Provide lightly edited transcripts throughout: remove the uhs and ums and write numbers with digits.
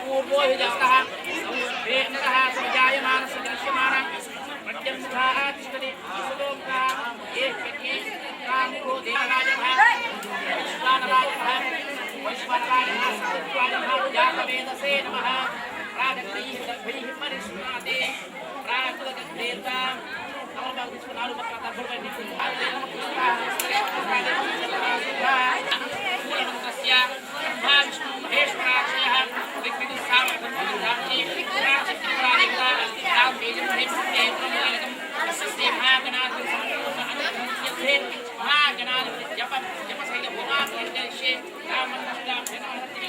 पूर्वो हि जस्तः वेदः समजायमानस्य दृश्यमानः मध्यमस्थः तिष्ठति सुलोकः एकके कामको देवराजः विश्वानराजः वैश्वानराजः सत्त्वाजः जातवेदसे नमः प्राजक्तैः दर्भैः परिस्मृते प्राकृतगन्धेता नमः विश्वनालु पत्रतर्भवति मूलमन्त्रस्य ब्रह्मा विष्णु महेश्वराक्षयः ऋग्वेदसामर्थ्यं प्राचीनपुराणिका अस्तिराम वेदमहेश्वरेन्द्रमूलकं तस्य महागणाधिपति समर्पणस्य महागणाधिपति जपसहितभूमात्मनिर्देशे राममन्त्रं जनमहत्ति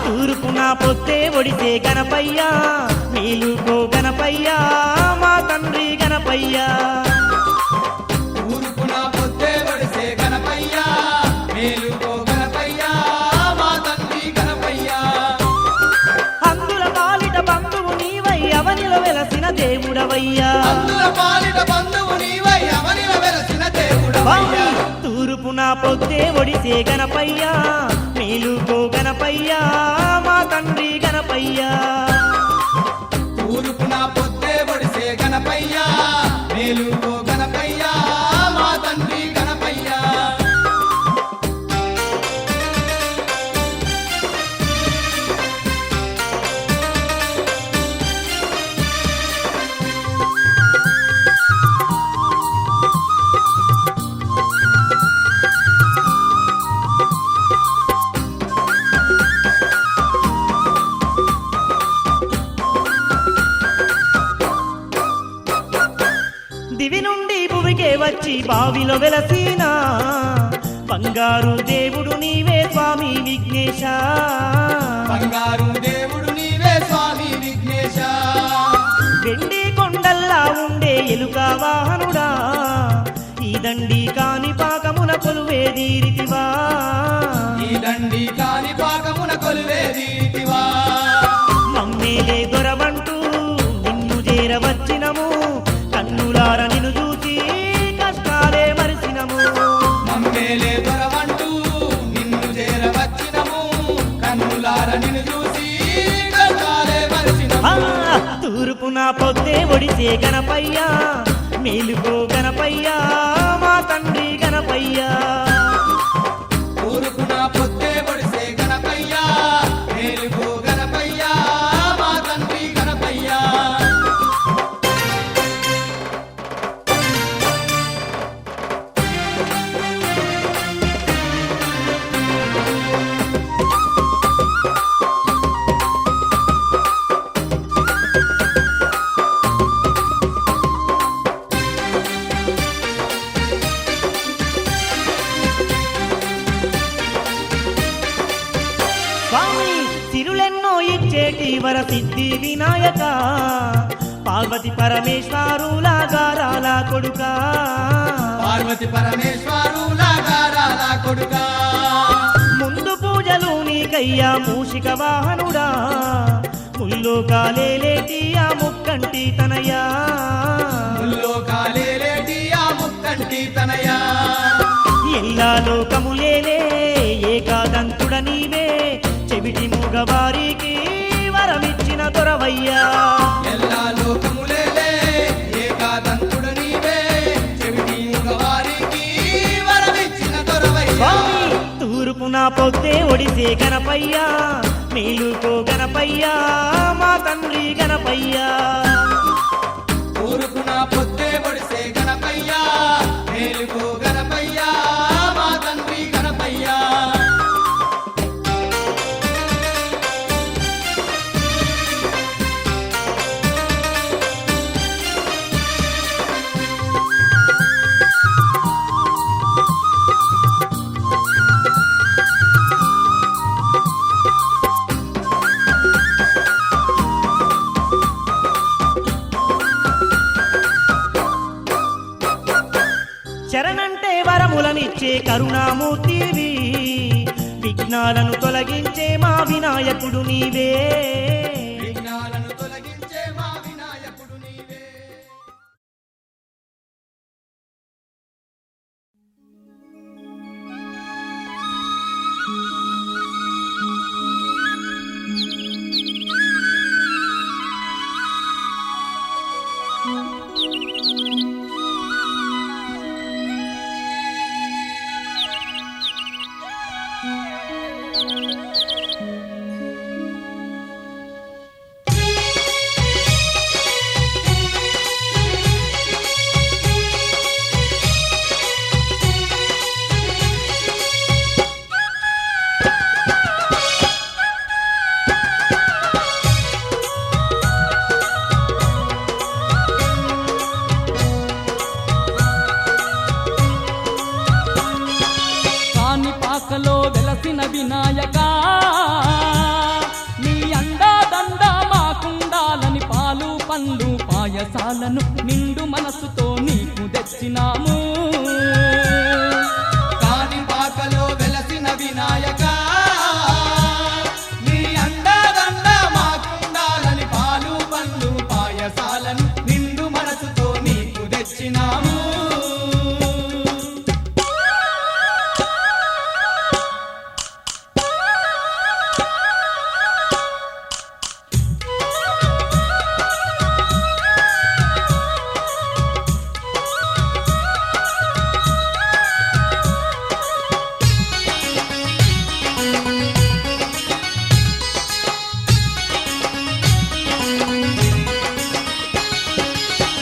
తూర్పున పొత్తే ఒడిసే గణపయ్యా మేలుకో గణపయ్యా మా తండ్రి గణపయ్యా తూర్పున పొద్దే ఒడిసే గణపయ్యా మేలుకో గణపయ్యా మా తండ్రి గణపయ్యా అందుల పాలిట బంధువు నీవై అవనిలో వెలసిన దేవుడవయ్యా అందుల పాలిట బంధువు నీవై అవనిలో వెలసిన దేవుడవయ్యా తూర్పున పొత్తే ఒడిసే గణపయ్యా మేలుకో గణపయ్యా మా తండ్రి గణపయ్యా తూర్పున పొద్దే ఒడిసే గణపయ్యా మేలుకో గణపయ్యా మా తండ్రి గణపయ్యా దివి నుండి భువికే వచ్చి బావిలో వెలసీనా బంగారు దేవుడు నీవే స్వామి విఘ్నేశ బంగారు దేవుడు నీవే స్వామి విఘ్నేశ వెండి కొండల్లా ఉండే ఎలుక వాహనుడా ఈ దండి కాని పాకమున కొలువేదీరితివా ఈ దండి కాని పాకమున కొలువేదీతివా మమ్మేలే దొరవంటూ నిన్ను చేరవచ్చినము కన్నులార నిన్ను చూసి కష్టాలే మరిసినము మమ్మేలే దొరవంటూ నిన్ను చేరవచ్చినము కన్నులార నిన్ను చూసి కష్టాలే మరిసినము తూర్పున పొద్దే ఒడిసే గణపయ్యా మేలుకో గణపయ్యా మా తండ్రి గణపయ్యా తూర్పున పొద్దే ఒడిసే గణపయ్యా మేలుకో గణపయ్యా మా తండ్రి గణపయ్యా స్వామి తిరులెన్నో ఇచ్చేటి వరసిద్ధి వినాయక పార్వతి పరమేశ్వరులా గారాల కొడుకా పార్వతి పరమేశ్వరులా గారాల కొడుకా ముందు పూజలు నీకయ్యా మూషిక వాహనుడా ముల్లోకాలేటి ఆ ముక్కంటి తనయా ముల్లోకాలేటి ఆ ముక్కంటి తనయా ఎల్లా లోకములేలే ఏకాదంతుడ నీవే చెవిటి మూగవారికి వరమిచ్చిన దొరవయ్యా ఎల్లా లోకములేలే ఏకాదంతుడు నీవే చెవిటి మగవారికి వరమిచ్చిన దొరవయ్యా తూర్పున పొద్దే ఒడిసే గణపయ్యా మేలుకో గణపయ్యా మా తండ్రి గణపయ్యా తూర్పున పొద్దే ఒడిసే గణపయ్యా మేలుకో గణపయ్యా మా తండ్రి గణపయ్యా శరణంటే వరములనిచ్చే కరుణామూర్తివి విఘ్నాలను తొలగించే మా వినాయకుడు నీవే విఘ్నాలను తొలగించే మా వినాయకుడు నీవే కాణిపాకలో వెలసిన వినాయక నీ అండాదండ మాకుండాలని పాలు పండ్లు పాయసాలను నిండు మనసుతో నీకు తెచ్చినాము. కాణిపాకలో వెలసిన వినాయక నీ అండదండ మాకుండాలని పాలు పండ్లు పాయసాలను నిండు మనసుతో నీకు తెచ్చినాము.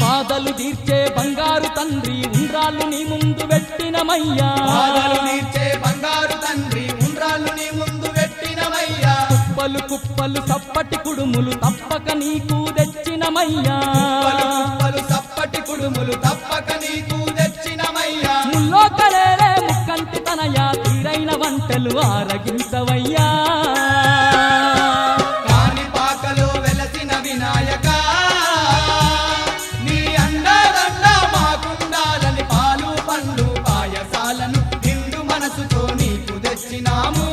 బాధలు తీర్చే బంగారు తండ్రి ఉండ్రాళ్ళు నీ ముందు పెట్టినమయ్యా. బాధలు తీర్చే బంగారు తండ్రి ఉండ్రాళ్ళు నీ ముందు పెట్టినమయ్యా. కుప్పలు కుప్పలు సప్పటి కుడుములు తప్పక నీకు తెచ్చినమయ్యా. కుప్పలు సప్పటి కుడుములు తప్పక నీకు తెచ్చినమయ్యా. ముల్లో కలేరే ముక్కంటి తనయా తీరైన వంటలు ఆరగించవయ్యా. కాణిపాకలో వెలసిన వినాయక నీ అండదండ మాకుండాలని పాలు పండ్లు పాయసాలను నిండు మనసుతో నీకు తెచ్చినాము.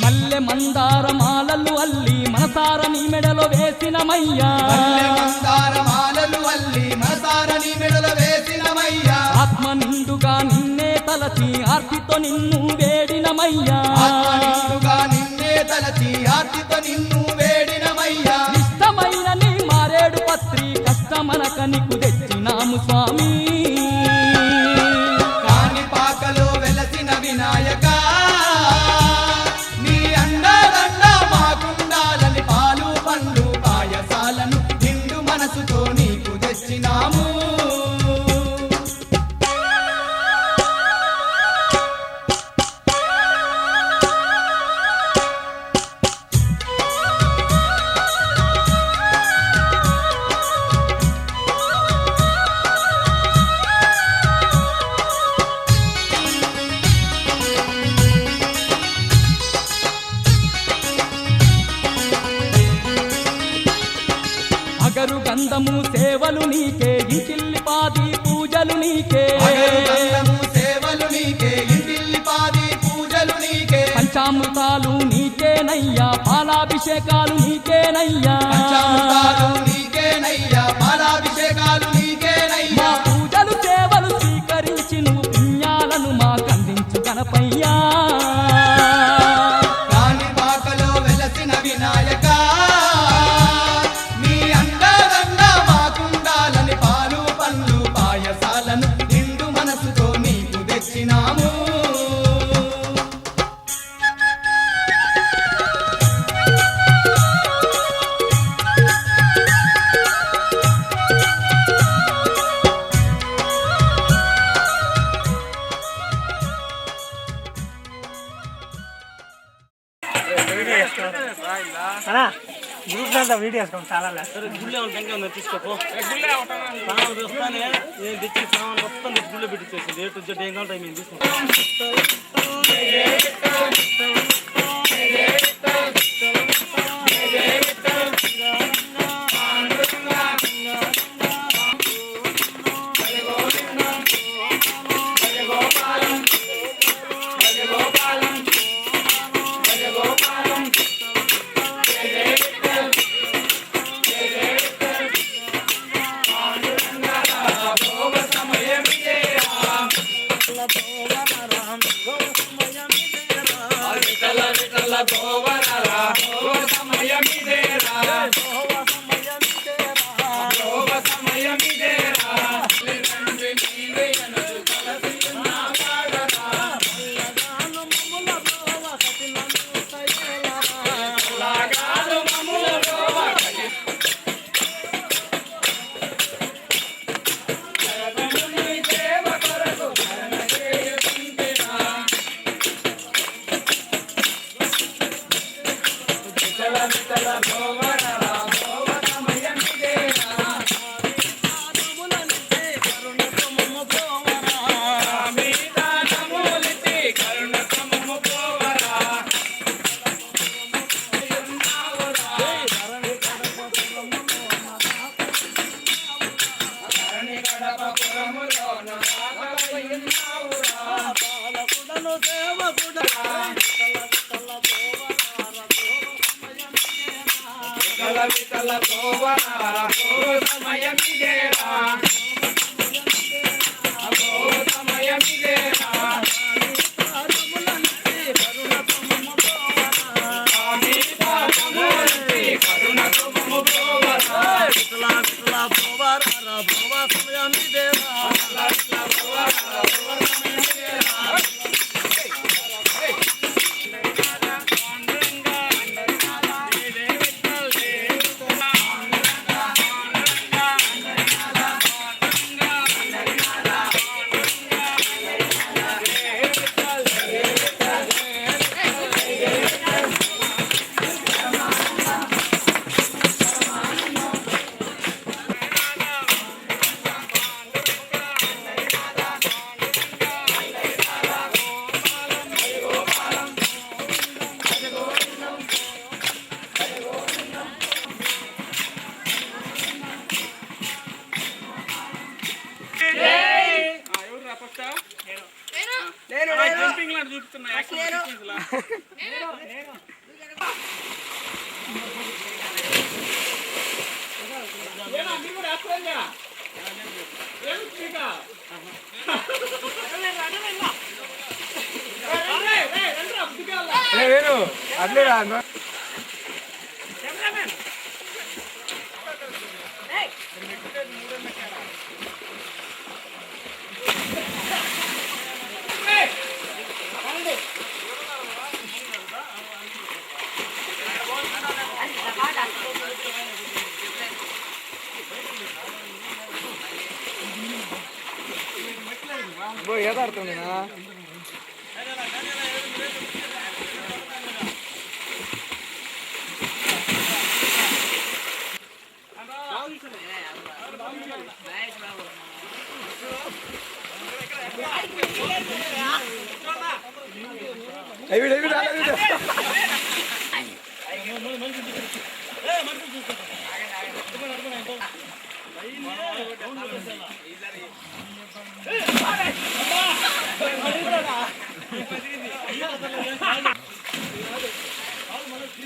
మల్లె మందార మాలలు అల్లి మనసార నీ మెడలో వేసినమయ్యా. మల్లె మందార మాలలు అల్లి మనసార నీ మెడలో వేసినమయ్యా. ఆత్మ నిండుగా నిన్నే తలచి ఆర్తితో నిన్ను వేడినమయ్యా. ఆత్మ నిండుగా నిన్నే తలచి ఆర్తితో నిన్ను వేడినమయ్యా. ఇష్టమైన నీ మారేడు పత్రి కష్టమనక నీకు తెచ్చినాము స్వామి. కాణిపాకలో వెలసిన వినాయక నీ అండదండ మాకుండాలని పాలు పండ్లు పాయసాలను నిండు మనసుతో నీకు తెచ్చినాము. అగరు గంధము సేవలు నీకే ఇంటిల్లిపాది పూజలు నీకే. అగరు గంధము సేవలు నీకే ఇంటిల్లిపాది పూజలు నీకే. పంచామృతాలు నీకేనయ్యా పాలాభిషేకాలు నీకేనయ్యా. పంచామృతాలు నీకేనయ్యా పాలాభిషేకాలు నీకేనయ్యా. మా పూజలు సేవలు స్వీకరించి నువ్వు పుణ్యాలను మాకందించు గణపయ్యా. కాణిపాకలో వెలసిన వినాయక నీ అండదండ మాకుండాలని పాలు పండ్లు పాయసాలను నిండు మనసుతో నీకు తెచ్చినాము. గ్రూప్ అంతా వీడియో వేసుకోండి చాలా గుళ్ళే ఉంటాయి ఉందా తీసుకోపో గుళ్ళే ఉంటాను. సామాన్ వస్తానే నేను తెచ్చిన సామాన్ మొత్తం నీకు గుళ్ళే పెట్టించేసింది ఏ టు జెడ్ ఏం కావాలి మేము తీసుకుంటాం.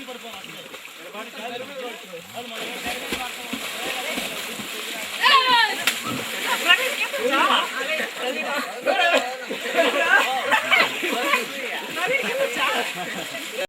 పడిపోవాలి